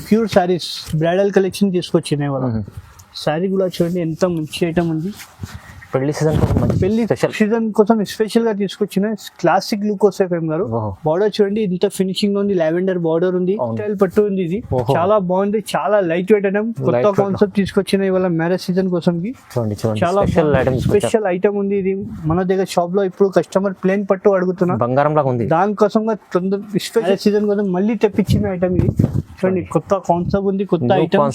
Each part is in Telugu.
ప్యూర్ సారీస్ బ్రైడల్ కలెక్షన్ తీసుకొచ్చినాయి వాళ్ళ. సారీ కూడా చూడండి ఎంత మంచి ఐటమ్ ఉంది. పెళ్లి సీజన్ కోసం పెళ్లి సీజన్ కోసం స్పెషల్ గా తీసుకొచ్చిన క్లాసిక్ లుక్ వస్తాయి ఫేమ్ గారు. బార్డర్ చూడండి ఇంత ఫినిషింగ్ లో ఉంది, లావెండర్ బార్డర్ ఉంది, స్టైల్ పట్టు ఉంది. ఇది చాలా బాగుంది, చాలా లైట్ వెయిట్ ఐటమ్. కొత్త కాన్సెప్ట్ తీసుకొచ్చిన ఇవాళ మ్యారేజ్ సీజన్ కోసం కి చాలా స్పెషల్ ఐటమ్ ఉంది. ఇది మన దగ్గర షాప్ లో ఇప్పుడు కస్టమర్ ప్లేన్ పట్టు అడుగుతున్నా, బంగారం లాగా ఉంది. దానికోసం స్పెషల్ సీజన్ కోసం మళ్ళీ తెప్పించిన ఐటమ్ ఇది. చూడండి కొత్త కాన్సెప్ట్ ఉంది, కొత్త ఐటమ్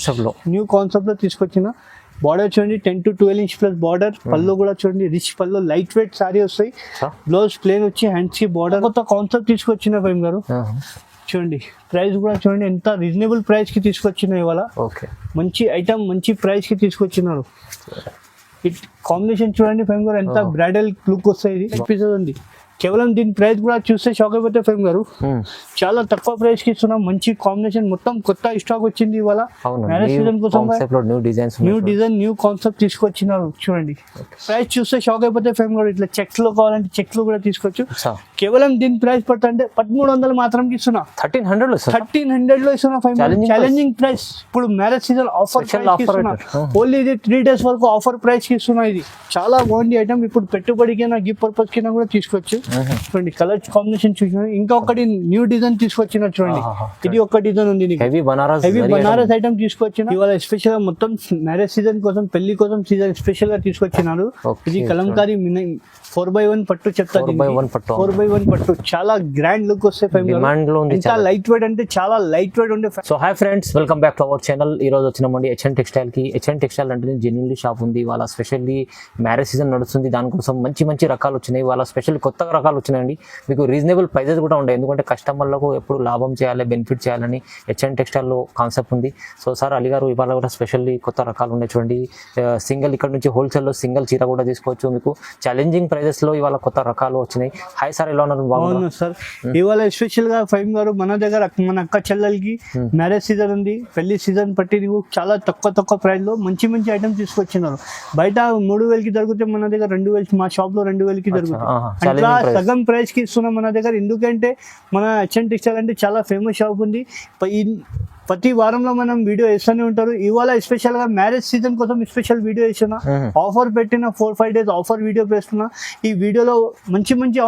న్యూ కాన్సెప్ట్ లో తీసుకొచ్చిన. బార్డర్ చూడండి 10 to 12 ఇంచ్ ప్లస్ బార్డర్. పళ్ళు కూడా చూడండి రిచ్ పళ్ళు, లైట్ వెయిట్ సారీ వస్తాయి. బ్లౌజ్ ప్లేన్ వచ్చి హ్యాండ్స్ కి బార్డర్. కొత్త కాన్సెప్ట్ తీసుకొచ్చిన భయం గారు. చూడండి ప్రైస్ కూడా చూడండి ఎంత రీజనబుల్ ప్రైస్ కి తీసుకొచ్చిన ఇవాళ. మంచి ఐటమ్ మంచి ప్రైస్ కి తీసుకొచ్చినారు. కాంబినేషన్ చూడండి ఫైమ్ గారు ఎంత బ్రైడల్ లుక్ వస్తాయి. ఇది ఎపిసోడ్ ఉంది. కేవలం దీని ప్రైస్ కూడా చూస్తే షాక్ అయిపోతే ఫేమ్ గారు. చాలా తక్కువ ప్రైస్ కి ఇస్తున్నాం. మంచి కాంబినేషన్, మొత్తం కొత్త స్టాక్ వచ్చింది ఇవాళ మ్యారేజ్ సీజన్ కోసం. న్యూ డిజైన్ న్యూ కాన్సెప్ట్ తీసుకొచ్చినారు. చూడండి ప్రైస్ చూస్తే షాక్ అయిపోతే ఫేమ్ గారు. ఇట్లా చెక్స్ లో కావాలంటే చెక్స్ లో కూడా తీసుకోవచ్చు. కేవలం దీని ప్రైస్ పడుతుంటే 1300 మాత్రం ఇస్తున్నా. 1300 లో ఇస్తున్నా ఫైమ్. Challenging price. ఇప్పుడు మ్యారేజ్ సీజన్ ఆఫర్ ఇస్తున్నా. ఓన్లీ ఇది 3 days వరకు ఆఫర్ ప్రైస్ కి ఇస్తున్నా. ఇది చాలా బాగుంది ఐటమ్. ఇప్పుడు పెట్టుబడికైనా గిఫ్ట్ పర్పస్ కింద కూడా తీసుకోవచ్చు. చూడండి కలర్ కాంబినేషన్ చూసిన. ఇంకా ఒకటి న్యూ డిజైన్ తీసుకొచ్చిన చూడండి. ఇది ఒక డిజైన్ ఉంది, హెవీ బనారస్ ఐటమ్ తీసుకొచ్చిన ఇవాళ. స్పెషల్ గా మొత్తం మ్యారేజ్ సీజన్ కోసం, పెళ్లి కోసం సీజన్ స్పెషల్ గా తీసుకొచ్చినారు. ఇది కలంకారీ 4x1 పట్టు చెప్తారు. 4x1 పట్టు చాలా గ్రాండ్ లుక్ వస్తే ఇంకా లైట్ వెయిట్ అంటే చాలా లైట్ వెయిట్ ఉండే. So hi friends, welcome back to our channel. ఈ రోజు వచ్చినామండి హెచ్ఎన్ టెక్స్టైల్ కి. హెచ్ఎన్ టెక్స్టైల్ అంటే జెన్యున్లీ షాప్ ఉంది. వాళ్ళ స్పెషల్లీ మ్యారేజ్ సీజన్ నడుస్తుంది, దానికోసం మంచి మంచి రకాలు వచ్చినాయి. వాళ్ళ స్పెషల్ కొత్త రకాలు వచ్చినాయండి. మీకు రీజనబుల్ ప్రైజెస్ కూడా ఉంటాయి, ఎందుకంటే కస్టమర్లకు ఎప్పుడు లాభం చేయాలి, బెనిఫిట్ చేయాలని హెచ్ఎన్ టెక్స్టైల్లో కాన్సెప్ట్ ఉంది. సో సార్ అలీ గారు ఇవాళ కూడా స్పెషల్లీ కొత్త రకాలు ఉన్నాయి చూడండి. సింగిల్ ఇక్కడ నుంచి హోల్సేల్లో సింగిల్ చీర కూడా తీసుకోవచ్చు. మీకు ఛాలెంజింగ్ ప్రైజెస్ లో ఇవాళ కొత్త రకాలు వచ్చినాయి. హాయ్ సార్, ఎలా ఉన్నారు? బాగున్నారు సార్. ఇవాళ స్పెషల్ గా ఫైమ్ గారు మన దగ్గర మన అక్క చెల్లెలకి మ్యారేజ్ సీజన్ ఉంది, పెళ్లి సీజన్ పట్టి చాలా తక్కువ ప్రైస్ లో మంచి మంచి ఐటమ్స్ తీసుకొచ్చినారు. బయట 3000కి దొరికితే మన దగ్గర 2000, మా షాప్ లో 2000కి దొరుకుతుంది. సగం ప్రైస్ కి ఇస్తున్నాం మన దగ్గర. ఎందుకంటే మన హెచ్ఎన్ టెక్స్టైల్ అంటే చాలా ఫేమస్ షాప్ ఉంది. ప్రతి వారంలో మనం వీడియో వేస్తూనే ఉంటారు. ఇవాళ స్పెషల్ గా మ్యారేజ్ సీజన్ కోసం స్పెషల్ వీడియో వేస్తున్నా. ఆఫర్ పెట్టిన 4-5 days ఆఫర్ వీడియో వేస్తున్నా. ఈ వీడియోలో మంచి మంచి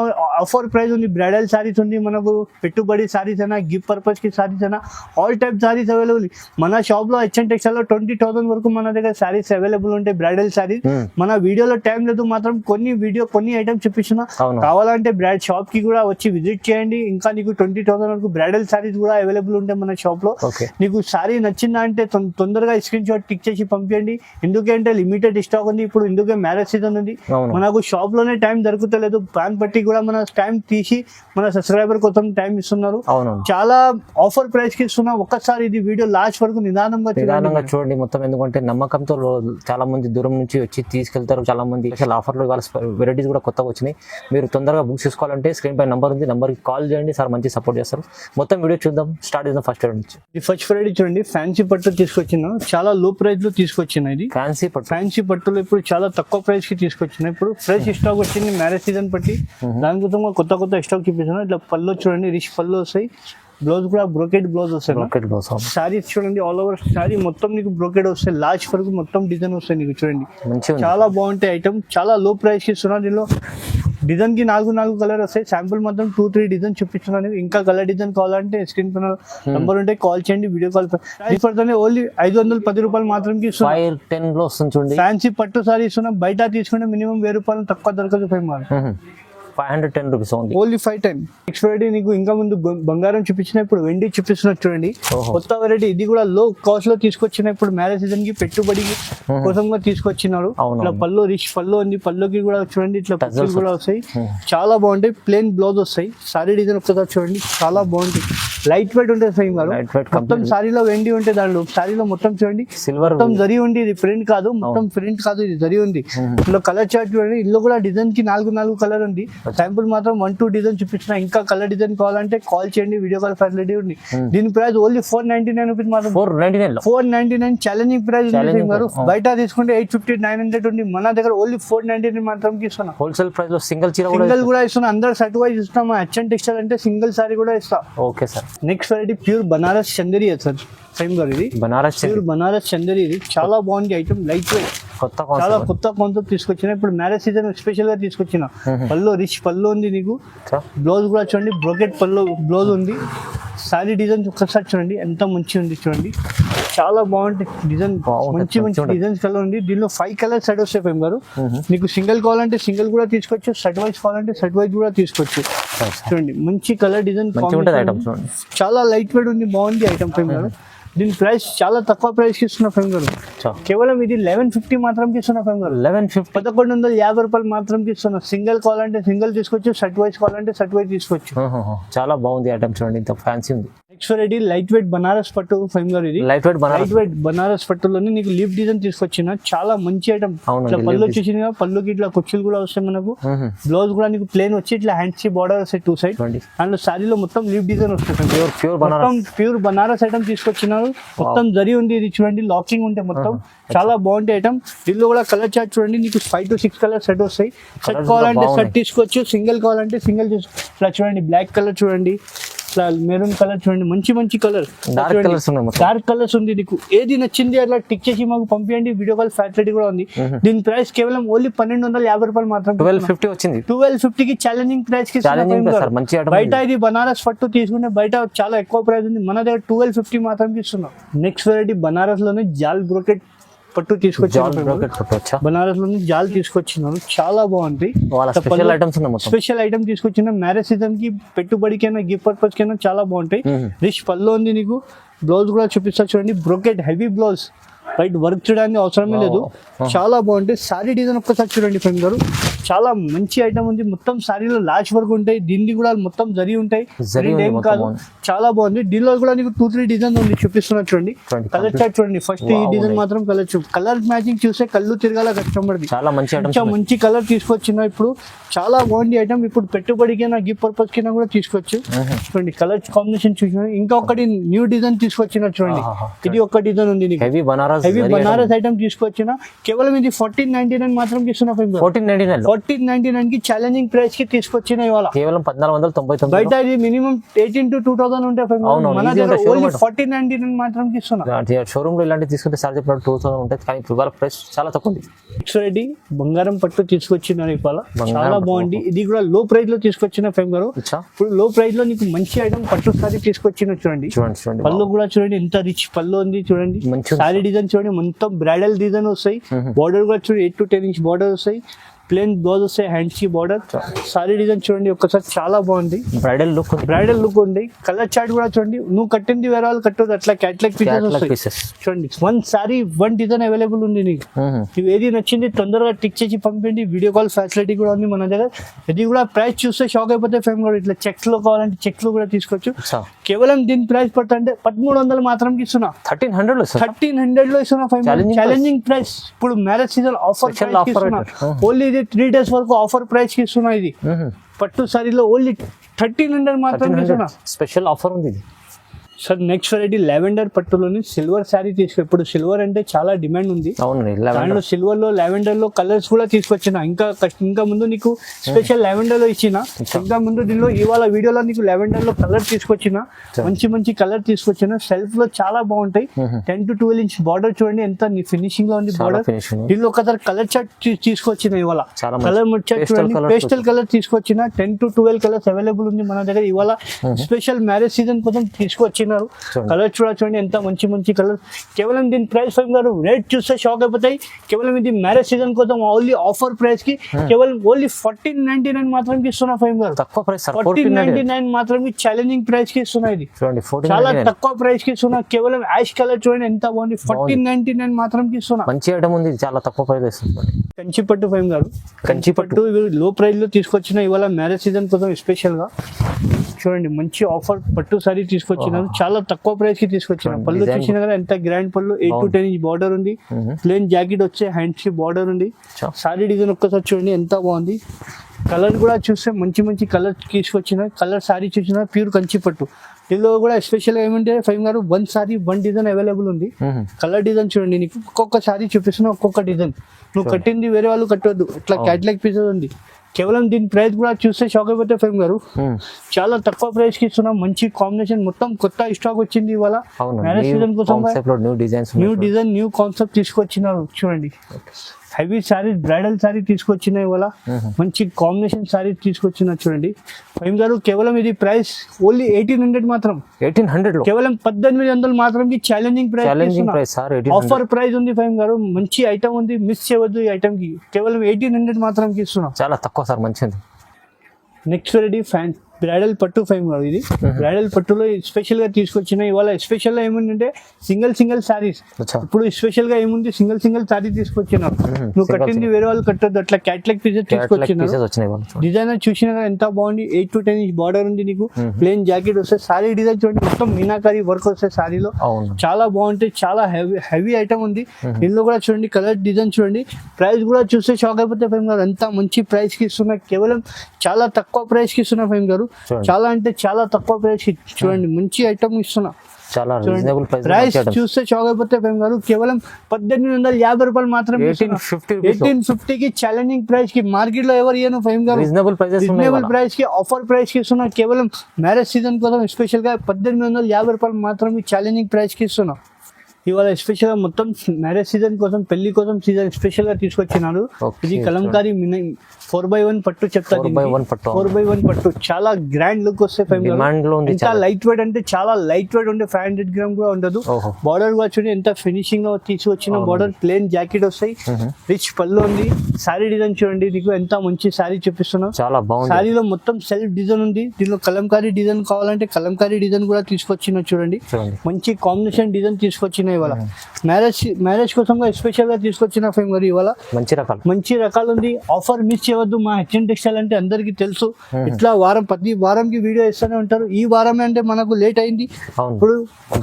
ఆఫర్ ప్రైస్ ఉంది. బ్రైడల్ సారీస్ ఉంది, మనకు పెట్టుబడి సారీస్ అయినా, గిఫ్ట్ పర్పస్ కి సారీస్ అయినా, ఆల్ టైప్ సారీస్ అవైలబుల్. మన షాప్ లో హెచ్ఎన్ టెక్స్టైల్ లో 20,000 వరకు మన దగ్గర సారీస్ అవైలబుల్ ఉంటాయి, బ్రైడల్ సారీస్. మన వీడియోలో టైం లేదు, మాత్రం కొన్ని ఐటమ్స్ చూపిస్తున్నా. కావాలంటే బ్రైడ్ షాప్ కి కూడా వచ్చి విజిట్ చేయండి. ఇంకా నీకు 20,000 వరకు బ్రైడల్ సారీస్ కూడా అవైలబుల్ ఉంటాయి మన షాప్ లో. నీకు సారీ నచ్చిందా అంటే తొందరగా స్క్రీన్ షాట్ టిక్ చేసి పంపించండి. ఎందుకంటే లిమిటెడ్ స్టాక్ ఉంది ఇప్పుడు, ఎందుకంటే మ్యారేజ్ సీజన్ ఉంది. మనకు షాప్ లోనే టైం దొరుకుతలేదు. ప్లాన్ బట్టి కూడా మన టైం తీసి మన సబ్స్క్రైబర్ కోసం టైం ఇస్తున్నారు. చాలా ఆఫర్ ప్రైస్ కి ఇస్తున్నా. ఒక్కసారి ఇది వీడియో లాస్ట్ వరకు నిదానంగా చూడండి మొత్తం. ఎందుకంటే నమ్మకంతో చాలా మంది దూరం నుంచి వచ్చి తీసుకెళ్తారు. చాలా మంది స్పెషల్ ఆఫర్లు ఇవాళ వెరైటీస్ కూడా కొత్తగా వచ్చినాయి. మీరు తొందరగా బుక్ చేసుకోవాలంటే స్క్రీన్ పై నంబర్ ఉంది, నంబర్ కి కాల్ చేయండి. సార్ మంచి సపోర్ట్ చేస్తారు. మొత్తం వీడియో చూద్దాం. స్టార్ట్ చేద్దాం ఫస్ట్ నుంచి. ఫస్ట్ వెరైటీ చూడండి, ఫ్యాన్సీ పట్టు తీసుకొచ్చిన. చాలా లో ప్రైస్ లో తీసుకొచ్చిన. ఇది ఫ్యాన్సీ పట్టులో ఇప్పుడు చాలా తక్కువ ప్రైస్ కి తీసుకొచ్చిన. ఇప్పుడు ఫ్రెష్ స్టాక్ వచ్చింది మ్యారేజ్ సీజన్ పట్టి. దానికోసం కొత్త స్టాక్ చూపించాను. ఇట్లా పళ్ళు చూడండి, రిచ్ పళ్ళు వస్తాయి. బ్లౌజ్ కూడా బ్రోకెడ్ బ్లౌజ్ వస్తాయి. సారీస్ చూడండి, ఆల్ ఓవర్ సారీ మొత్తం నీకు బ్రోకెడ్ వస్తాయి. లాస్ట్ వరకు మొత్తం డిజైన్ వస్తాయి నీకు. చూడండి చాలా బాగుంటాయి ఐటమ్. చాలా లో ప్రైస్ కి ఇస్తున్నా. దీనిలో డిజైన్ కి 4 కలర్ వస్తాయి. శాంపుల్ మాత్రం 2-3 డిజైన్ చూపిస్తున్నాను. ఇంకా కలర్ డిజైన్ కావాలంటే స్క్రీన్ పైన నంబర్ ఉంటే కాల్ చేయండి, వీడియో కాల్ పడుతుంది. ఓన్లీ 510 రూపాయలు మాత్రం ఫ్యాన్సీ పట్టు సారీ ఇస్తున్నా. బయట తీసుకుంటే మినిమం 1000 రూపాయలు తక్కువ దొరకదు. 510 రూపీస్ ఓన్లీ 510. నెక్స్ట్ వెరైటీ నీకు ఇంకా ముందు బంగారం చూపించిన, ఇప్పుడు వెండి చూపిస్తున్నా చూడండి. కొత్త వెరైటీ. ఇది కూడా లో కాస్ట్ లో తీసుకొచ్చిన. ఇప్పుడు మ్యారేజ్ సీజన్ కి పెట్టుబడి కోసం తీసుకొచ్చినారు. ఇట్లా పళ్ళు రిచ్ పళ్ళు ఉంది. పళ్ళుకి కూడా చూడండి ఇట్లా పచ్చులు కూడా వస్తాయి. చాలా బాగుంటాయి. ప్లేన్ బ్లౌజ్ వస్తాయి. సారీ డిజైన్ ఒకసారి చూడండి, చాలా బాగుంటాయి. లైట్ వెయిట్ ఉంటుంది ఫైమ్ గారు. మొత్తం సారీలో వెండి ఉంటే దాంట్లో సారీలో మొత్తం చూడండి సిల్వర్ మొత్తం జరి ఉంది. ఇది ప్రింట్ కాదు, మొత్తం ప్రింట్ కాదు, ఇది జరి ఉంది. ఇందులో కలర్ చార్ట్ చూడండి. ఇందులో కూడా డిజైన్ కి 4 కలర్ ఉంది. శాంపుల్ మాత్రం 1-2 డిజైన్ చూపించిన. ఇంకా కలర్ డిజైన్ కావాలంటే కాల్ చేయండి, వీడియో కాల్ ఫెసిలిటీ ఉంది. దీని ప్రైస్ ఓన్లీ 499 రూపీస్ మాత్రం. 499 ఛాలెంజింగ్ ప్రైస్ ఉంది. బయట తీసుకుంటే 850-900 ఉంది. మన దగ్గర ఓన్లీ 499 మాత్రం ఇస్తున్నా. హోల్సేల్ ప్రైస్ లో సింగిల్ చీర కూడా ఇస్తున్నా. అందరు సెట్ వైజ్ ఇస్తాం. హెచ్ఎన్ టెక్స్టైల్ అంటే సింగిల్ సారీ కూడా ఇస్తా. Okay sir. Next variety pure Banaras Chanderi sir ఫైమ్ గారు. ఇది బనారస్ ప్యూర్ బనారస్ చందేరి. ఇది చాలా బాగుంది ఐటమ్, లైట్ వెయిట్, కొత్త చాలా కొత్త కాన్సెప్ట్ తీసుకొచ్చిన. ఇప్పుడు మ్యారేజ్ సీజన్ స్పెషల్ గా తీసుకొచ్చిన. పళ్ళు రిచ్ పళ్ళు ఉంది నీకు. బ్లౌజ్ కూడా చూడండి, బ్రోకెట్ పళ్ళు బ్లౌజ్ ఉంది. సారీ డిజైన్ ఒక్కసారి చూడండి ఎంత మంచి ఉంది చూడండి, చాలా బాగుంటుంది డిజైన్. మంచి మంచి డిజైన్స్ కలర్ ఉంది. దీనిలో 5 కలర్స్ సెట్ వస్తాయి ఫైమ్ గారు. నీకు సింగిల్ కావాలంటే సింగిల్ కూడా తీసుకోవచ్చు, సెట్ వైజ్ కావాలంటే సెట్ వైజ్ కూడా తీసుకోవచ్చు. చూడండి మంచి కలర్ డిజైన్, చాలా లైట్ వెయిట్ ఉంది, బాగుంది ఐటమ్ ఫైమ్ గారు. దీని ప్రైస్ చాలా తక్కువ ప్రైస్ కి ఇస్తున్నా ఫైమ్ గారు. కేవలం ఇది 1150 మాత్రం ఇస్తున్నా ఫైమ్ గారు. 1150 రూపాయలు మాత్రం ఇస్తున్నా. సింగిల్ కావాలంటే సింగిల్ తీసుకోవచ్చు, సెట్ వైజ్ కావాలంటే సెట్ వైజ్ తీసుకోవచ్చు. చాలా బాగుంది ఐటమ్ చూడండి, ఇంత ఫ్యాన్సీ ఉంది. Next variety light weight Banaras పట్టు ఫైమ్ గారు. ఇది లైట్ వెయిట్ బనారస్ పట్టులోనే నీకు లీఫ్ డిజైన్ తీసుకొచ్చిన. చాలా మంచి ఐటమ్. ఇట్లా పళ్ళు వచ్చేసింది, పళ్ళుకి ఇట్లా కుర్చీలు కూడా వస్తాయి మనకు. బ్లౌజ్ కూడా నీకు ప్లేన్ వచ్చి ఇట్లా హ్యాండ్స్ బార్డర్ వస్తాయి 2 సైడ్. అండ్ సారీలో మొత్తం లీఫ్ డిజైన్ వస్తుంది. ప్యూర్ బనారస్ ఐటమ్ తీసుకొచ్చినారు. మొత్తం జరి ఉంది. ఇది చూడండి లాకింగ్ ఉంటే మొత్తం చాలా బాగుంటాయి ఐటమ్. దీనిలో కూడా కలర్ చార్ట్ చూడండి, నీకు 5 to 6 కలర్ సెట్ వస్తాయి. సెట్ కావాలంటే సెట్ తీసుకోవచ్చు, సింగిల్ కావాలంటే సింగిల్ తీసుకో. ఇట్లా చూడండి బ్లాక్ కలర్ చూడండి, ఇట్లా మెరూన్ కలర్ చూడండి, మంచి మంచి కలర్, డార్క్ కలర్స్ ఉంది. నీకు ఏది నచ్చింది అట్లా టిక్ చేసి మాకు పంపించండి. వీడియో కాల్ ఫ్యాసిలిటీ కూడా ఉంది. దీని ప్రైస్ కేవలం ఓన్లీ 1250 రూపాయలు మాత్రం. 1250 వచ్చింది. 1250 కి ఛాలెంజింగ్ ప్రైస్ కి. బయట ఇది బనారస్ పట్టు తీసుకుంటే బయట చాలా ఎక్కువ ప్రైస్ ఉంది, మన దగ్గర 1250 మాత్రం ఇస్తున్నాం. నెక్స్ట్ వెరైటీ బనారస్ లోనే జాల్ బ్రోకెట్ పట్టు తీసుకొచ్చాను. బనారస్ లోని జాల్ తీసుకొచ్చినాను, చాలా బాగుంది. స్పెషల్ ఐటమ్ తీసుకొచ్చిన. మ్యారేజ్ సీజన్ కి పెట్టుబడికైనా గిఫ్ట్ పర్పస్ కైనా చాలా బాగుంటాయి. రిచ్ పళ్ళు ఉంది నీకు. బ్లౌజ్ కూడా చూపిస్తా చూడండి, brocade heavy blouse, right work చేయడానికి అవసరమే లేదు, చాలా బాగుంటాయి. సారీ డిజైన్ ఒక్కసారి చూడండి ఫ్రెండ్ గారు, చాలా మంచి ఐటమ్ ఉంది. మొత్తం సారీలో లాచ్ వర్క్ ఉంటాయి, దీన్ని కూడా మొత్తం జరి ఉంటాయి, ఏం కాదు, చాలా బాగుంది. దీనిలో కూడా నీకు 2-3 డిజైన్ ఉంది, చూపిస్తున్నా చూడండి. కలర్ చార్ట్ చూడండి, ఫస్ట్ ఈ డిజైన్ మాత్రం కలర్ మ్యాచింగ్ చూస్తే కళ్ళు తిరగాల కస్టమర్ది. చాలా మంచి కలర్ తీసుకొచ్చిన. ఇప్పుడు చాలా బాగుంది ఐటమ్. ఇప్పుడు పెట్టుబడికైనా గిఫ్ట్ పర్పస్ కింద కూడా తీసుకోవచ్చు. చూడండి కలర్ కాంబినేషన్ చూసిన. ఇంకా ఒకటి న్యూ డిజైన్ తీసుకొచ్చిన చూడండి, ఇది ఒక డిజైన్ ఉంది నీకు. హెవీ బనారస్ ఐటమ్ తీసుకొచ్చిన. కేవలం ఇది 1499 మాత్రం ఇస్తున్నా. 1499 కి ఛాలెంజింగ్ ప్రైస్ కి తీసుకొచ్చిన. ఇవాళ కేవలం 1499. బయట ఇది మినిమం 18 to 2000 ఉంటాయి. మన దగ్గర ఓన్లీ 1499 మాత్రం ఇస్తున్నా. షోరూమ్ లో ఇలాంటి తీసుకుంటే సార్ చెప్పినట్టు 2000 ఉంటాయి, కానీ ఇవాళ ప్రైస్ చాలా తక్కువ ఉంది. రెడ్డి బంగారం పట్టు తీసుకొచ్చిన ఇవాళ, చాలా బాగుంది. ఇది కూడా లో ప్రైస్ లో తీసుకొచ్చిన ఫైమ్ గారు. ఇప్పుడు లో ప్రైస్ లో నీకు మంచి ఐటమ్ పట్టు సారీ తీసుకొచ్చిన. చూడండి పళ్ళు కూడా చూడండి ఎంత రిచ్ పళ్ళు ఉంది చూడండి. సారీ డిజైన్ చూడండి, మొత్తం బ్రైడల్ డిజైన్ వస్తాయి. బార్డర్ కూడా చూడండి 8 to 10 inch బార్డర్ వస్తాయి. ప్లేన్ బ్లౌజ్ వస్తాయి, హ్యాండ్స్ కి బార్డర్. సారీ డిజైన్ చూడండి ఒక్కసారి, చాలా బాగుంది. బ్రైడల్ లుక్ ఉంది. కలర్ చార్ట్ కూడా చూడండి, నువ్వు కట్టింది వేరే వాళ్ళు కట్టదు, అట్లా క్యాట్లాగ్ పీసెస్ చూడండి. 1 సారీ 1 డిజైన్ అవైలబుల్ ఉంది నీకు. నువ్వు ఏది నచ్చింది తొందరగా టిక్ చేసి పంపిండి. వీడియో కాల్ ఫెసిలిటీ కూడా ఉంది మన దగ్గర. ఇది కూడా ప్రైస్ చూస్తే షాక్ అయిపోతే ఫేమ్ కూడా. ఇట్లా చెక్స్ లో కావాలంటే చెక్స్ లో కూడా తీసుకోవచ్చు. కేవలం దీని ప్రైస్ పడుతుంటే 1300 మాత్రం ఇస్తున్నా. 1300 లో ఇస్తున్నా ఫైమ్. Challenging price. ఇప్పుడు మ్యారేజ్ సీజన్ ఆఫర్ ఓన్లీ ఇది 3 days వరకు ఆఫర్ ప్రైస్ కి ఇస్తున్నా. ఇది పట్టు సారీలో ఓన్లీ 1300 మాత్రం ఇస్తున్నా. స్పెషల్ ఆఫర్ ఉంది సార్. నెక్స్ట్ వెరైటీ లావెండర్ పట్టులోని సిల్వర్ శారీ తీసుకో. ఇప్పుడు సిల్వర్ అంటే చాలా డిమాండ్ ఉంది. దాంట్లో సిల్వర్ లో లావెండర్ లో కలర్స్ కూడా తీసుకొచ్చిన. ఇంకా ముందు నీకు స్పెషల్ లావెండర్ లో ఇచ్చిన. ఇంకా ముందు దీనిలో ఇవాళ వీడియోలో నీకు లావెండర్ లో కలర్ తీసుకొచ్చిన. మంచి కలర్ తీసుకొచ్చిన. సెల్ఫ్ లో చాలా బాగుంటాయి. 10 to 12 inch బార్డర్ చూడండి ఎంత ఫినిషింగ్ లో ఉంది బార్డర్. దీనిలో ఒక కలర్ చార్ట్ తీసుకొచ్చిన. ఇవాళ కలర్ చార్ట్ చూడండి, పేస్టల్ కలర్ తీసుకొచ్చిన. 10 to 12 కలర్స్ అవైలబుల్ ఉంది మన దగ్గర. ఇవాళ స్పెషల్ మ్యారేజ్ సీజన్ కోసం తీసుకొచ్చిన. కలర్ చూడండి ఎంత మంచి కలర్. కేవలం దీని ప్రైస్ ఫైవ్ గారు రేట్ చూస్తే షాక్ అయిపోతాయి. కేవలం ఇది మ్యారేజ్ సీజన్ కోసం ఓన్లీ ఆఫర్ ప్రైస్ కి కేవలం ఓన్లీ 1499 మాత్రం ఇస్తున్నా ఫైవ్ గారు. తక్కువ ప్రైస్ 1499 మాత్రం ఛాలెంజింగ్ ప్రైస్ కి ఇస్తున్నా. ఇది చాలా తక్కువ ప్రైస్ కి ఇస్తున్నా. కేవలం యాష్ కలర్ చూడండి ఎంత బాగుంది. 1499 మాత్రం ఇస్తున్నా. మంచి ఐటమ్ ఉంది, చాలా తక్కువ ప్రైస్. కంచిపట్టు ఫైవ్ గారు, కంచిపట్టు లో ప్రైస్ లో తీసుకొచ్చిన. ఇవాళ మ్యారేజ్ సీజన్ కోసం స్పెషల్ గా చూడండి మంచి ఆఫర్ పట్టు సారీ తీసుకొచ్చినారు. చాలా తక్కువ ప్రైస్ కి తీసుకొచ్చిన. పళ్ళు చూసిన కదా ఎంత గ్రాండ్ పళ్ళు. 8 to 10 inch బార్డర్ ఉంది. ప్లేన్ జాకెట్ వచ్చే హ్యాండ్స్ కి బార్డర్ ఉంది. సారీ డిజైన్ ఒక్కసారి చూడండి ఎంత బాగుంది. కలర్ కూడా చూస్తే మంచి కలర్ తీసుకొచ్చిన. కలర్ సారీ చూసిన ప్యూర్ కంచిపట్టు. దీనిలో కూడా స్పెషల్ ఏమంటే ఫైవ్ గారు 1 సారీ 1 డిజైన్ అవైలబుల్ ఉంది. కలర్ డిజైన్ చూడండి, నీకు ఒక్కొక్క సారీ చూపిస్తున్నా ఒక్కొక్క డిజైన్. నువ్వు కట్టింది వేరే వాళ్ళు కట్టవద్దు, ఇట్లా క్యాట్లాగ్ పీసెస్ ఉంది. కేవలం దీని ప్రైస్ కూడా చూస్తే షాక్ అయిపోతే ఫేమ్ గారు, చాలా తక్కువ ప్రైస్ కి ఇస్తున్నాం. మంచి కాంబినేషన్, మొత్తం కొత్త స్టాక్ వచ్చింది ఇవాళ మ్యారేజ్ సీజన్ కోసం. న్యూ డిజైన్ న్యూ కాన్సెప్ట్ తీసుకొచ్చినారు చూడండి. హెవీ శారీస్, బ్రైడల్ శారీ తీసుకొచ్చిన ఇవాళ, మంచి కాంబినేషన్ శారీ తీసుకొచ్చిన చూడండి ఫైమ్ గారు. కేవలం ఇది ప్రైస్ ఓన్లీ 1800 మాత్రం, 1800 కేవలం 1800 మాత్రం ఛాలెంజింగ్ ప్రైస్, ఆఫర్ ప్రైస్ ఉంది ఫైమ్ గారు. మంచి ఐటమ్ ఉంది, మిస్ చేయవద్దు ఈ ఐటమ్ కి. కేవలం 1800 మాత్రం ఇస్తున్నాం, చాలా తక్కువ సార్, మంచిది. నెక్స్ట్ వెరైటీ ఫ్యాన్ బ్రైడల్ పట్టు ఫైమ్ గారు. ఇది బ్రైడల్ పట్టులో స్పెషల్ గా తీసుకొచ్చిన ఇవాళ. స్పెషల్ గా ఏముందంటే సింగిల్ సారీస్. ఇప్పుడు స్పెషల్ గా ఏముంది, సింగిల్ సారీ తీసుకొచ్చినారు. నువ్వు కట్టింది వేరే వాళ్ళు కట్టొద్దు, అట్లా క్యాట్లాగ్ పీసెస్ తీసుకొచ్చినారు. డిజైనర్ చూసినా ఎంత బాగుంది. 8 to 10 ఇంచ్ బార్డర్ ఉంది నీకు, ప్లేన్ జాకెట్ వస్తే. సారీ డిజైన్ చూడండి, మొత్తం మీనాకారి వర్క్ వస్తాయి సారీలో, చాలా బాగుంటాయి. చాలా హెవీ ఐటమ్ ఉంది. దీనిలో కూడా చూడండి కలర్ డిజైన్ చూడండి. ప్రైస్ కూడా చూస్తే షాక్ అయిపోతే ఫైమ్ గారు, ఎంత మంచి ప్రైస్ కి ఇస్తున్నా. కేవలం చాలా తక్కువ ప్రైస్ కి ఇస్తున్నా ఫైమ్ గారు. చాలా అంటే చాలా తక్కువ ప్రైస్ చూడండి, మంచి ఐటమ్ ఇస్తున్నా. చాలా రీజనబుల్ ప్రైస్ చూస్తే షాక్ అయిపోతే ఫైమ్ గారు. కేవలం 1850 రూపాయలు మాత్రమే, 1850 కి ఛాలెంజింగ్ ప్రైస్ కి. మార్కెట్ లో ఎవరు ఇయ్యను ఫైమ్ గారు, రీజనబుల్ ప్రైస్ కి, ఆఫర్ ప్రైస్ కి ఇస్తున్నా. కేవలం మ్యారేజ్ సీజన్ కోసం స్పెషల్ గా 1850 రూపాయలు మాత్రమే ఛాలెంజింగ్ ప్రైస్ కి ఇస్తున్నా. ఇవాళ స్పెషల్ గా మొత్తం మ్యారేజ్ సీజన్ కోసం, పెళ్లి కోసం సీజన్ స్పెషల్ గా తీసుకొచ్చినారు. ఇది కలంకారీ 4x1 పట్టు చెప్తా. 4x1 పట్టు చాలా గ్రాండ్ లుక్ వస్తాయి ఫైమ్ గారు. ఎంత లైట్ వెయిట్ అంటే చాలా లైట్ వెయిట్ ఉండే, 500 గ్రామ్ కూడా ఉండదు. బార్డర్ కూడా చూడండి ఎంత ఫినిషింగ్ లో తీసుకొచ్చిన బార్డర్. ప్లేన్ జాకెట్ వస్తాయి, రిచ్ పళ్ళు ఉంది. సారీ డిజైన్ చూడండి, నీకు ఎంత మంచి సారీ చూపిస్తున్నా. చాలా బాగుంది. సారీలో మొత్తం సెల్ఫ్ డిజైన్ ఉంది. దీనిలో కలంకారీ డిజైన్ కావాలంటే కలంకారీ డిజైన్ కూడా తీసుకొచ్చిన చూడండి. మంచి కాంబినేషన్ డిజైన్ తీసుకొచ్చిన ఇవాళ. మ్యారేజ్ కోసం స్పెషల్ గా తీసుకొచ్చిన ఫైమ్ గారు ఇవాళ. మంచి రకాలు ఉంది. ఆఫర్ మిస్ చేయవద్దు. మా హెచ్ఎన్ టెక్స్టైల్ అంటే అందరికి తెలుసు, ఇట్లా ప్రతి వారంకి వీడియో ఇస్తూనే ఉంటారు. ఈ వారమే అంటే మనకు లేట్ అయింది. ఇప్పుడు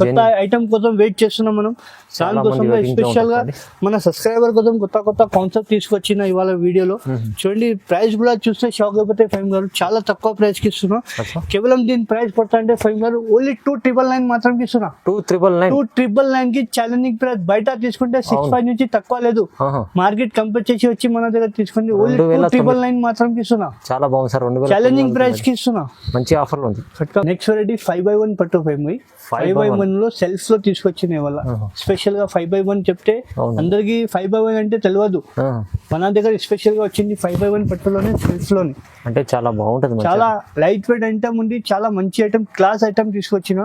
కొత్త ఐటమ్ కోసం వెయిట్ చేస్తున్నాం మనం. దానికోసం స్పెషల్ గా మన సబ్స్క్రైబర్ కోసం కొత్త కాన్సెప్ట్ తీసుకొచ్చిన ఇవాళ వీడియోలో. చూడండి ప్రైస్ కూడా చూస్తే షాక్ అయిపోతే ఫైమ్ గారు, చాలా తక్కువ ప్రైస్ కి ఇస్తున్నాం. కేవలం దీని ప్రైస్ పడతా అంటే ఫైమ్ గారు ఓన్లీ 2999 మాత్రం ఇస్తున్నా. 2999 కి ఛాలెంజింగ్ ప్రైస్. బయట తీసుకుంటే 65 నుంచి తక్కువ లేదు. మార్కెట్ కంపేర్ చేసి వచ్చి మన దగ్గర తీసుకుంటే ఓన్లీ 2999 మాత్రం ఇస్తున్నా. చాలా బాగుంది సార్, ఛాలెంజింగ్ ప్రైస్ కి ఇస్తున్నా. మంచి ఆఫర్ ఉంది. నెక్స్ట్ వెరైటీ 5x1 పట్టు ఫైమ్ 5x1 లో సెల్ఫ్ లో తీసుకొచ్చిన వల్ల. స్పెషల్ గా 5x1 చెప్తే అందరికి 5x1 అంటే తెలియదు. మన దగ్గర స్పెషల్ గా వచ్చింది 5x1 పట్టులోనే, సెల్ఫ్ లోనే. అంటే చాలా బాగుంటది, చాలా లైట్ వెయిట్ ఐటమ్ ఉంది. చాలా మంచి ఐటమ్, క్లాస్ ఐటమ్ తీసుకొచ్చిన.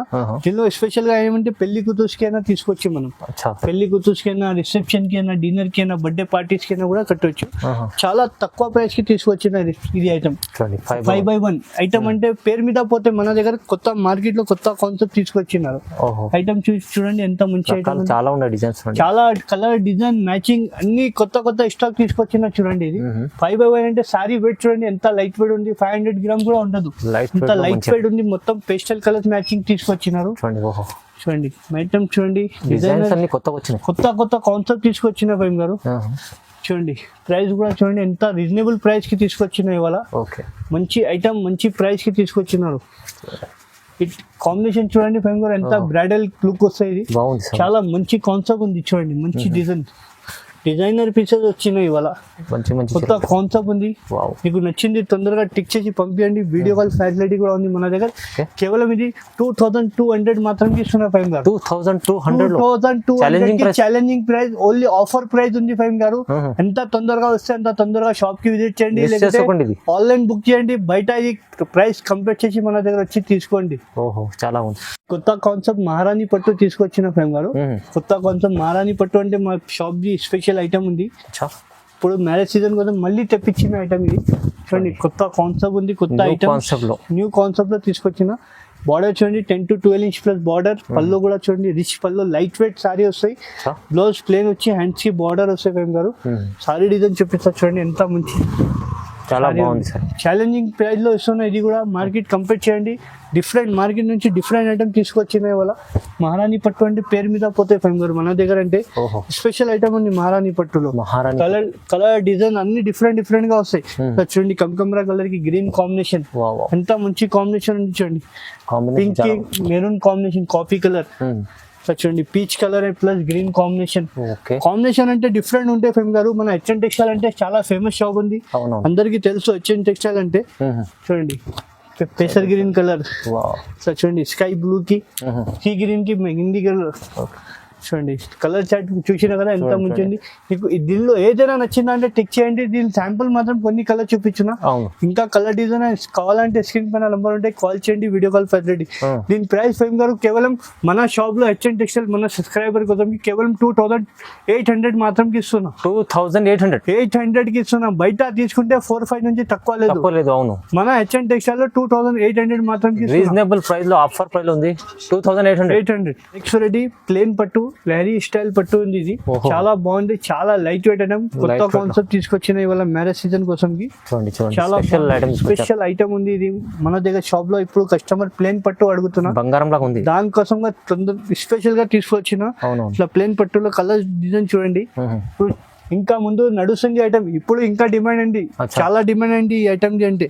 దీనిలో స్పెషల్ గా ఏమంటే పెళ్లి కూతురుకి అయినా తీసుకొచ్చి మనం, పెళ్లి కూతురుకి అయినా, రిసెప్షన్ కి అయినా, డిన్నర్ కి అయినా, బర్త్డే పార్టీస్ కి అయినా కూడా కట్టవచ్చు. చాలా తక్కువ ప్రైస్ కి తీసుకొచ్చిన ఇది ఐటమ్ 5x1 ఐటమ్. అంటే పేరు మీద పోతే మన దగ్గర కొత్త మార్కెట్ లో కొత్త కాన్సెప్ట్ తీసుకొచ్చినారు. ఐటమ్ చూడండి ఎంత మంచి ఐటమ్, చాలా ఉన్నాయి డిజైన్స్, చాలా కలర్ డిజైన్ మ్యాచింగ్ అన్ని కొత్త స్టాక్ తీసుకొచ్చిన చూడండి. ఇది 5x1 అంటే సారీ వెయిట్ చూడండి ఎంత లైట్ వెయిట్ ఉంది. 500 గ్రామ్ కూడా ఉండదు, ఎంత లైట్ వెయిట్ ఉంది. మొత్తం పేస్టల్ కలర్స్ మ్యాచింగ్ తీసుకొచ్చినారు చూడండి. ఐటమ్ చూడండి, డిజైన్స్ అన్ని కొత్త కాన్సెప్ట్ తీసుకొచ్చిన ఫైమ్ గారు. చూడండి ప్రైస్ కూడా చూడండి ఎంత రీజనబుల్ ప్రైస్ కి తీసుకొచ్చిన ఇవాళ. మంచి ఐటమ్, మంచి ప్రైస్ కి తీసుకొచ్చినారు. కాంబినేషన్ చూడండి ఫైమ్ గారు, ఎంత బ్రైడల్ లుక్ వస్తాయి. చాలా మంచి కాన్సెప్ట్ ఉంది చూడండి, మంచి డిజైనర్ పీసెస్ వచ్చినాయి ఇవాళ. కొత్త కాన్సెప్ట్ ఉంది. మీకు నచ్చింది తొందరగా టిక్ చేసి పంపించండి. వీడియో కాల్ ఫెసిలిటీ కూడా ఉంది మన దగ్గర. కేవలం ఇది 2200 మాత్రం ఇస్తున్నా ఫైమ్ గారు. 2200 challenging price, only offer price ఉంది ఫైమ్ గారు. ఎంత తొందరగా వస్తే అంత తొందరగా షాప్ కి విజిట్ చేయండి, లేకపోతే ఆన్లైన్ బుక్ చేయండి. బయట ఇది ప్రైస్ కంపేర్ చేసి మన దగ్గర వచ్చి తీసుకోండి. చాలా కొత్త కాన్సెప్ట్ మహారాణి పట్టు తీసుకొచ్చిన ఫైమ్ గారు. కొత్త కాన్సెప్ట్ మహారాణి పట్టు అంటే మా షాప్ ది స్పెషల్ ఐటమ్ ఉంది. ఇప్పుడు మ్యారేజ్ సీజన్ కోసం మళ్ళీ తెప్పించిన ఐటమ్ ఇది చూడండి. కొత్త కాన్సెప్ట్ ఉంది, కొత్త ఐటమ్ న్యూ కాన్సెప్ట్ లో తీసుకొచ్చిన. బార్డర్ చూడండి 10 to 12 ఇంచ్ ప్లస్ బార్డర్. పళ్ళు కూడా చూడండి రిచ్ పళ్ళు, లైట్ వెయిట్ సారీ వస్తాయి. బ్లౌజ్ ప్లేన్ వచ్చి హ్యాండ్స్ కి బార్డర్ వస్తాయి ఫైమ్ గారు. సారీ డిజైన్ చూపిస్తా చూడండి ఎంత మంచి, చాలా బాగుంది సార్. ఛాలెంజింగ్ ప్రైస్ లో ఇస్తున్నా. ఇది కూడా మార్కెట్ కంపేర్ చేయండి. డిఫరెంట్ మార్కెట్ నుంచి డిఫరెంట్ ఐటమ్ తీసుకొచ్చిన వల్ల. మహారాణి పట్టు అంటే పేరు మీద పోతే ఫైమ్ గారు మన దగ్గర. అంటే స్పెషల్ ఐటమ్ ఉంది మహారాణి పట్టులో. కలర్ డిజైన్ అన్ని డిఫరెంట్ గా వస్తాయి. చూడండి కనకాంబర కలర్ కి గ్రీన్ కాంబినేషన్, ఎంత మంచి కాంబినేషన్ ఉంది చూడండి. పింక్ కి maroon combination, coffee colour. Sir చూడండి peach colour plus green combination. Okay. Combination అంటే డిఫరెంట్ ఉంటాయి ఫేమ్ గారు. మన హెచ్ఎన్ టెక్స్టైల్ అంటే చాలా ఫేమస్ షాప్ ఉంది, అవును. అందరికి తెలుసు హెచ్ఎన్ టెక్స్టైల్ అంటే. చూడండి పేసర్ గ్రీన్ కలర్, సార్ చూడండి స్కై బ్లూ కి సీ గ్రీన్ కి మెహందీ కలర్. చూడండి కలర్ చార్ట్ చూసినా కదా ఎంత ముంచింది. మీకు దీనిలో ఏదైనా నచ్చిందంటే టిక్ చేయండి. దీని శాంపుల్ మాత్రం కొన్ని కలర్ చూపించిన, ఇంకా కలర్ డిజైన్ కావాలంటే స్క్రీన్ పైన నంబర్ ఉంటాయి, కాల్ చేయండి, వీడియో కాల్ ఫెసిలిటీ. దీని ప్రైస్ ఫేమ్ గారు కేవలం మన షాప్ లో హెచ్ఎన్ టెక్స్టైల్ మన సబ్స్క్రైబర్ కోసం కేవలం 2800 మాత్రం ఇస్తున్నా. 2800 కి ఇస్తున్నా. బయట తీసుకుంటే 4-5 నుంచి తక్కువ లేదు. అవును, మన హెచ్ఎన్ టెక్స్టైల్ లో 2800 మాత్రం రీజనబుల్ ప్రైస్ లో ఆఫర్ ప్రైస్ ఉంది 2800. నెక్స్ట్ రెడీ ప్లేన్ పట్టు లహరీ స్టైల్ పట్టు ఉంది. ఇది చాలా బాగుంది, చాలా లైట్ వెయిట్ ఐటమ్, కొత్త కాన్సెప్ట్ తీసుకొచ్చిన ఇవాళ మ్యారేజ్ సీజన్ కోసం కి. చాలా స్పెషల్ ఐటమ్ ఉంది ఇది మన దగ్గర షాప్ లో. ఇప్పుడు కస్టమర్ ప్లేన్ పట్టు అడుగుతున్నా, బంగారం లాగా ఉంది, దానికోసం స్పెషల్ గా తీసుకొచ్చిన. ఇట్లా ప్లేన్ పట్టులో కలర్ డిజైన్ చూడండి. ఇప్పుడు ఇంకా ముందు నడుస్తుంది ఐటమ్, ఇప్పుడు ఇంకా డిమాండ్ అండి, చాలా డిమాండ్ అండి ఈ ఐటమ్ అంటే.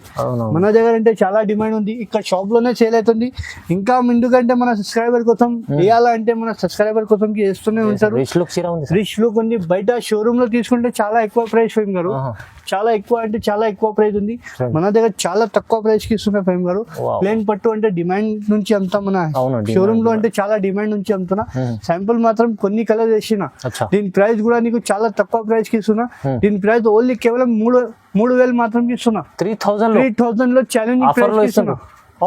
మన దగ్గర అంటే చాలా డిమాండ్ ఉంది, ఇక్కడ షాప్ లోనే సేల్ అవుతుంది. ఇంకా ముందుకంటే మన సబ్స్క్రైబర్ కోసం వేయాలంటే మన సబ్స్క్రైబర్ కోసం వేస్తూనే ఉంటారు. రిచ్ లుక్ ఉంది. బయట షోరూమ్ లో తీసుకుంటే చాలా ఎక్కువ ప్రైస్ ఫేమ్ గారు, చాలా ఎక్కువ అంటే చాలా ఎక్కువ ప్రైస్ ఉంది. మన దగ్గర చాలా తక్కువ ప్రైస్ కి ఇస్తున్నా ఫేమ్ గారు. ప్లేన్ పట్టు అంటే డిమాండ్ నుంచి అమ్ముతా, మన షోరూమ్ లో అంటే చాలా డిమాండ్ నుంచి అమ్ముతున్నా. శాంపుల్ మాత్రం కొన్ని కలర్ వేసిన. దీని ప్రైస్ కూడా నీకు చాలా తక్కువ ప్రైస్ కి ఇస్తున్నా. దీని ప్రైస్ ఓన్లీ కేవలం 3000 మాత్రం ఇస్తున్నా. 3000 లో ఛాలెంజింగ్ ప్రైస్ ఇస్తున్నా,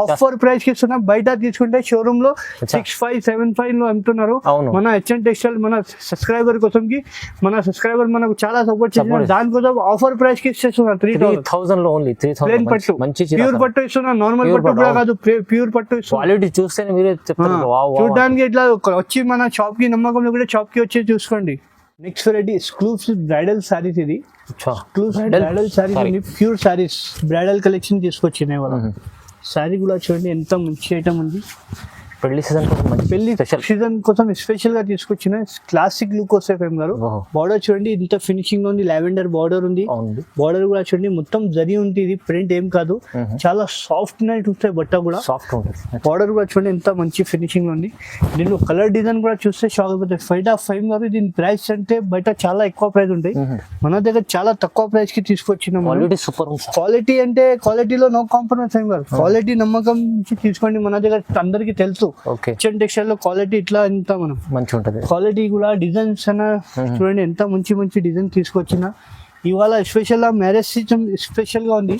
ఆఫర్ ప్రైస్ కి ఇస్తున్నా. బయట తీసుకుంటే షోరూమ్ లో 6575 లో అమ్ముతున్నారు. మన హెచ్ఎన్ టెక్స్టైల్ మన సబ్స్క్రైబర్ కోసం కి, మన సబ్స్క్రైబర్ మనకు చాలా సపోర్ట్ చేస్తున్నారు, దానికోసం ఆఫర్ ప్రైస్ కి ఇస్తున్నా. 3000 లో ఓన్లీ ప్లేన్ పట్టు, ప్యూర్ పట్టు ఇస్తున్నా. నార్మల్ పట్టు కూడా కాదు, ప్యూర్ పట్టు ఇస్తున్నా. క్వాలిటీ చూస్తే మీరే చెప్తారు, చూడడానికి ఇట్లా వచ్చి మన షాప్ కి నమ్మకంలో కూడా షాప్ కి వచ్చి చూసుకోండి. Next variety exclusive bridal saris. ఇది ఎక్స్క్లూసివ్ బ్రైడల్ సారీస్ అండి, ప్యూర్ సారీస్ బ్రైడల్ కలెక్షన్ తీసుకొచ్చినాయి వాళ్ళ. సారీ కూడా చూడండి ఎంత మంచి ఐటమ్ ఉంది. పెళ్లి సీజన్ కోసం స్పెషల్ గా తీసుకొచ్చిన క్లాసిక్ లుక్ వస్తాయి ఫేమ్ గారు. బార్డర్ చూడండి ఇంత ఫినిషింగ్ ఉంది, లావెండర్ బార్డర్ ఉంది. బార్డర్ కూడా చూడండి మొత్తం జరీ ఉంది, ఇది ప్రింట్ ఏం కాదు, చాలా సాఫ్ట్ నైట్ వస్తాయి బట్ట కూడా. బార్డర్ కూడా చూడండి ఎంత మంచి ఫినిషింగ్ ఉంది. దీనిలో కలర్ డిజైన్ కూడా చూస్తే షాక్ అయిపోతాయి. ఫైమ్ గారు దీని ప్రైస్ అంటే బయట చాలా ఎక్కువ ప్రైస్ ఉంటాయి, మన దగ్గర చాలా తక్కువ ప్రైస్ కి తీసుకొచ్చినాం. క్వాలిటీ అంటే క్వాలిటీలో నో కాంప్రమైజ్ ఫేమ్ గారు. క్వాలిటీ నమ్మకం నుంచి తీసుకోండి, మన దగ్గర అందరికి తెలుసు. హెచ్ఎన్ టెక్స్టైల్ లో క్వాలిటీ ఇట్లా ఎంత మనం మంచి ఉంటది. క్వాలిటీ కూడా డిజైన్స్ అన్న చూడండి ఎంత మంచి మంచి డిజైన్ తీసుకొచ్చిన. ఇవాళ స్పెషల్ మ్యారేజ్ సీజన్ స్పెషల్ గా ఉంది,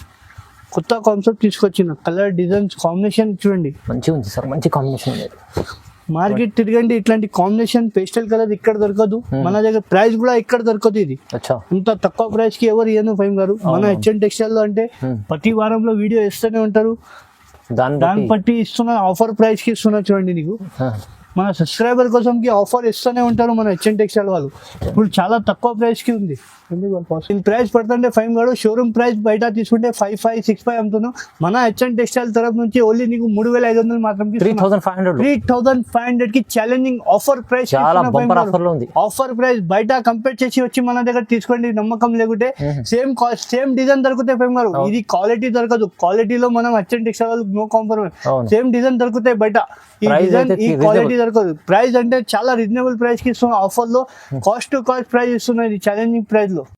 కొత్త కాన్సెప్ట్ తీసుకొచ్చిన. కలర్ డిజైన్స్ కాంబినేషన్ చూడండి మంచిగా ఉంది సార్, మంచి కాంబినేషన్. మార్కెట్ తిరగండి, ఇట్లాంటి కాంబినేషన్ పేస్టల్ కలర్ ఇక్కడ దొరకదు, మన దగ్గర ప్రైస్ కూడా ఇక్కడ దొరకదు. ఇది ఇంత తక్కువ ప్రైస్ కి ఎవరు ఇయ్యను ఫైమ్ గారు. మన హెచ్ఎన్ టెక్స్టైల్ లో అంటే ప్రతి వారంలో వీడియో ఇస్తూనే ఉంటారు, దాన్ని బట్టి ఇస్తున్న ఆఫర్ ప్రైస్ కి ఇస్తున్నా. చూడండి నీకు మన సబ్స్క్రైబర్ కోసం కి ఆఫర్ ఇస్తూనే ఉంటారు మన హెచ్ఎన్ టెక్స్టైల్ వాళ్ళు. ఇప్పుడు చాలా తక్కువ ప్రైస్ కి ఉంది. దీని ప్రైస్ పడుతుంటే ఫైవ్ గాడు షోరూమ్ ప్రైస్ బయట తీసుకుంటే 5565 అమ్ముతున్నాం. మన హెచ్ఎన్ టెక్స్టైల్ తరఫు నుంచి ఓన్లీ నీకు 3500 మాత్రం 3500 కి challenging offer price. Offer price బయట కంపేర్ చేసి వచ్చి మన దగ్గర తీసుకోండి, నమ్మకం లేకుంటే సేమ్ డిజైన్ దొరుకుతాయి ఫైవ్ గారు. ఇది క్వాలిటీ దొరకదు, క్వాలిటీలో మనం హెచ్ఎన్ టెక్స్టైల్ వాళ్ళు నో కాంప్రమైజ్. సేమ్ డిజైన్ దొరుకుతాయి బయట, ఈ డిజైన్ ఈ క్వాలిటీ దొరకదు. ప్రైస్ అంటే చాలా రీజనబుల్ ప్రైస్ కి ఇస్తున్నాం, ఆఫర్ లో కాస్ట్ టు కాస్ట్ ప్రైస్ ఇస్తున్నాయి, ఇది ఛాలెంజింగ్ ప్రైస్ లో.